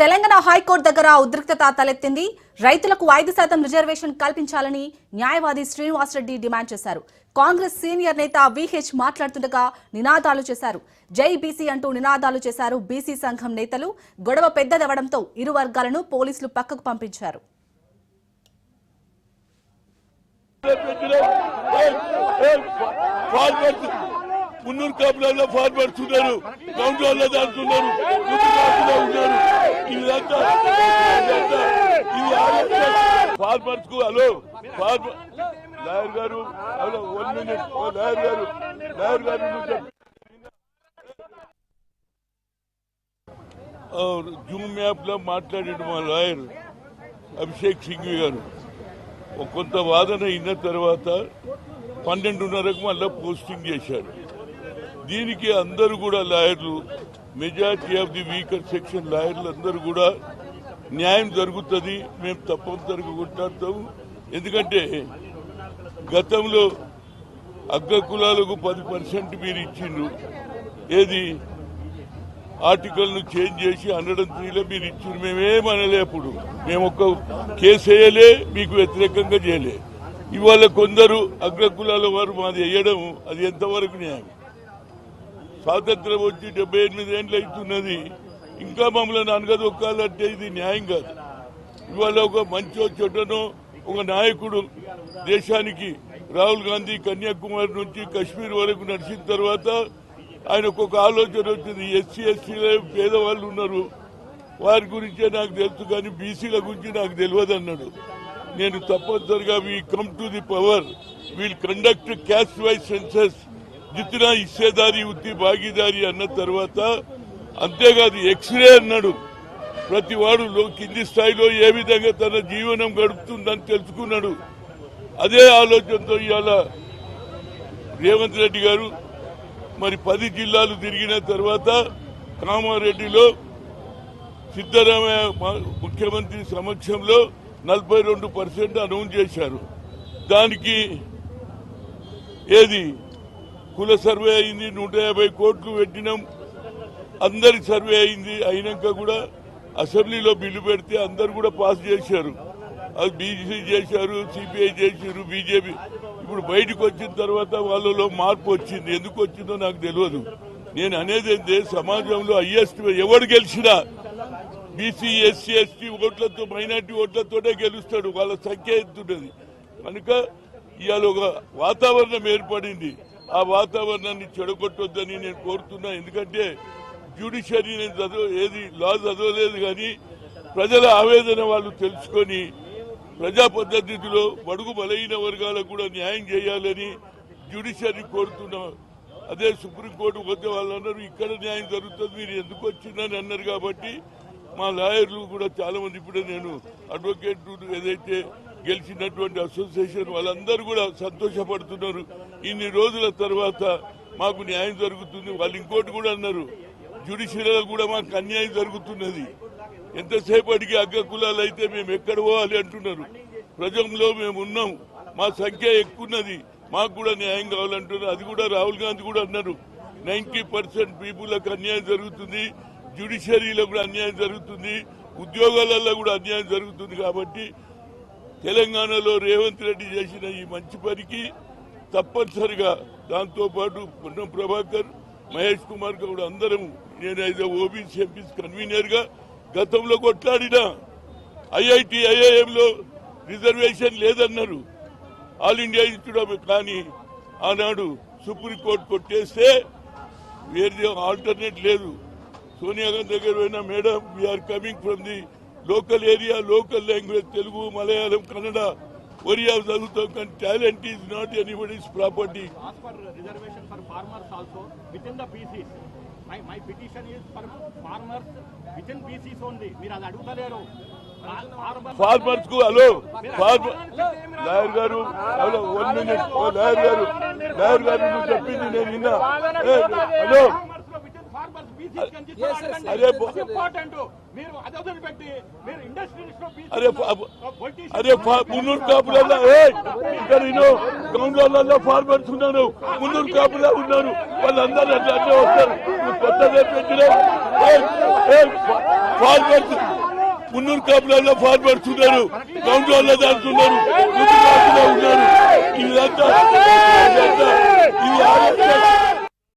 Telangana high court దగ్గర ఉద్రిక్తత తలెత్తింది. రైతులకు 5% రిజర్వేషన్ కల్పించాలని న్యాయవాది శ్రీనివాసరెడ్డి డిమాండ్ చేశారు. కాంగ్రెస్ సీనియర్ నేత విహెచ్ మాట్లాడుతుండగా నినాదాలు చేశారు. జై బీసీ అంటూ నినాదాలు చేశారు. బీసీ సంఘం నేతలు గొడవ పెద్దదవడంతో ఇరు వర్గాలను పోలీసులు పక్కకు పంపించారు. మున్నూరు కాపులలో ఫార్మర్స్ ఉన్నారు, గౌండ్లలో దాటుతున్నారు, ఫార్మర్స్ కు హలో లాయర్ గారు హలో 1 minute లాయర్ గారు జూమ్ యాప్ లో మాట్లాడాడు మా లాయర్ అభిషేక్ సింఘ్వి గారు. కొంత వాదన అయిన తర్వాత 12:30కు మళ్ళీ పోస్టింగ్ చేశారు. దీనికి అందరూ కూడా లాయర్లు, majority of the weaker section లాయర్లు అందరూ కూడా న్యాయం జరుగుతుంది, మేము తప్పనిసరిగా కొట్లాడతాము. ఎందుకంటే గతంలో అగ్ర కులాలకు 10% మీరు ఇచ్చిండ్రు, ఏది ఆర్టికల్ ను చేంజ్ చేసి 103లో మీరు ఇచ్చిండ్రు. మేమేమనలే, అప్పుడు మేము ఒక్క కేసు వేయలే, మీకు వ్యతిరేకంగా చేయలే. ఇవాళ కొందరు అగ్ర కులాల వారు మాది వేయడం అది ఎంతవరకు న్యాయం? స్వాతంత్రం వచ్చి 78 ఏళ్ళు అవుతున్నది, ఇంకా మమ్మల్ని అనగదొక్కాలంటే ఇది న్యాయం కాదు. ఇవాళ ఒక మంచో చెడ్డనో ఒక నాయకుడు దేశానికి రాహుల్ గాంధీ కన్యాకుమారి నుంచి కశ్మీర్ వరకు నడిచిన తర్వాత ఆయనకు ఒక ఆలోచన వచ్చింది. ఎస్సీలో పేదవాళ్ళు ఉన్నారు, వారి గురించే నాకు తెలుసు, కానీ బీసీల గురించి నాకు తెలియదు అన్నాడు. నేను తప్పనిసరిగా we come to the power, we'll conduct caste wise census, జిత్నా హిస్సేదారి ఉత్తి భాగీదారి అన్న తర్వాత, అంతేకాదు ఎక్స్రే అన్నాడు. ప్రతి వాడు కింది స్థాయిలో ఏ విధంగా తన జీవనం గడుపుతుందని తెలుసుకున్నాడు. అదే ఆలోచనతో ఇవాళ రేవంత్ రెడ్డి గారు మరి 10 జిల్లాలు తిరిగిన తర్వాత కామారెడ్డిలో సిద్దరామయ్య ముఖ్యమంత్రి సమక్షంలో 42% అనౌన్స్ చేశారు. దానికి ఏది కుల సర్వే అయింది, 150 కోట్లు పెట్టినాం, అందరి సర్వే అయింది. అయినాక కూడా అసెంబ్లీలో బిల్లు పెడితే అందరు కూడా పాస్ చేశారు. అది బీజేపీ చేశారు, సిపిఐ చేశారు, బీజేపీ. ఇప్పుడు బయటకు వచ్చిన తర్వాత వాళ్ళలో మార్పు వచ్చింది. ఎందుకు వచ్చిందో నాకు తెలియదు. నేను అనేది ఏంటంటే, సమాజంలో హైయెస్ట్ ఎవరు గెలిచినా బీసీ, ఎస్సీ, ఎస్టీ ఓట్లతో, మైనార్టీ ఓట్లతోనే గెలుస్తాడు, వాళ్ళ సంఖ్య ఎత్తున్నది. కనుక ఇవాళ ఒక వాతావరణం ఏర్పడింది. ఆ వాతావరణాన్ని చెడగొట్టొద్దని నేను కోరుతున్నా. ఎందుకంటే జ్యుడిషియరీ నేను ఏది లా చదవలేదు, కానీ ప్రజల ఆవేదన వాళ్ళు తెలుసుకొని ప్రజా పద్ధతిలో బడుగు బలహీన వర్గాలకు కూడా న్యాయం చేయాలని జ్యుడిషియరీ కోరుతున్నా. అదే సుప్రీంకోర్టు పోతే వాళ్ళు అన్నారు ఇక్కడ న్యాయం జరుగుతుంది, మీరు ఎందుకు వచ్చిందని అన్నారు. కాబట్టి మా లాయర్లు కూడా చాలా మంది, ఇప్పుడే నేను అడ్వకేట్ ఏదైతే గెలిచినటువంటి అసోసియేషన్ వాళ్ళందరూ కూడా సంతోషపడుతున్నారు. ఇన్ని రోజుల తర్వాత మాకు న్యాయం జరుగుతుంది. వాళ్ళు ఇంకోటి కూడా అన్నారు, జ్యుడిషియరీలో కూడా మాకు అన్యాయం జరుగుతున్నది. ఎంతసేపటికి అగ్ర కులాలు అయితే మేము ఎక్కడ పోవాలి అంటున్నారు. ప్రజల్లో మేము ఉన్నాం, మా సంఖ్య ఎక్కున్నది, మాకు కూడా న్యాయం కావాలంటున్నారు. అది కూడా రాహుల్ గాంధీ కూడా అన్నారు, 90% పీపుల్కి అన్యాయం జరుగుతుంది, జ్యుడిషియరీలో కూడా అన్యాయం జరుగుతుంది, ఉద్యోగాలలో కూడా అన్యాయం జరుగుతుంది. కాబట్టి తెలంగాణలో రేవంత్ రెడ్డి చేసిన ఈ మంచి పనికి తప్పనిసరిగా దాంతోపాటు పొన్నం ప్రభాకర్, మహేష్ కుమార్ గౌడ్ అందరం, నేనైతే ఓబీసీ ఎంపీస్ కన్వీనర్ గా గతంలో కొట్లాడినా. ఐఐటి, ఐఐఎంలో రిజర్వేషన్ లేదన్నారు, ఆల్ ఇండియా ఇన్స్టిట్యూట్. కానీ ఆనాడు సుప్రీంకోర్టు కొట్టేస్తే వేరే ఆల్టర్నేట్ లేదు. సోనియా గాంధీ దగ్గర పోయినా, madam we are coming from the local area, local language, Telugu, Malayalam, Kannada, Oriya చదువుతాం, కానీ talent is not anybody's property. My petition is for farmers within BCs only. మీరు అది అడుగుతలేరు. ఫార్మర్స్ కు హలో లాయర్ గారు హలో 1 minute లాయర్ గారు నువ్వు చెప్పింది నేను విన్నా. హలో అరే మున్నూరు కాపులలో ఇక్కడ గౌండ్లలో ఫార్మర్స్ ఉన్నారు, మున్నూరు కాపులా ఉన్నారు, వాళ్ళందరూ అట్లా వస్తారు. కొత్తగా పెట్టిన ఫార్మర్స్ మున్నూరు కాపులలో ఫార్మర్స్ ఉన్నారు, కౌంటర్లో దాటుతున్నారు, ఉన్నారు. ఇదంతా ఇది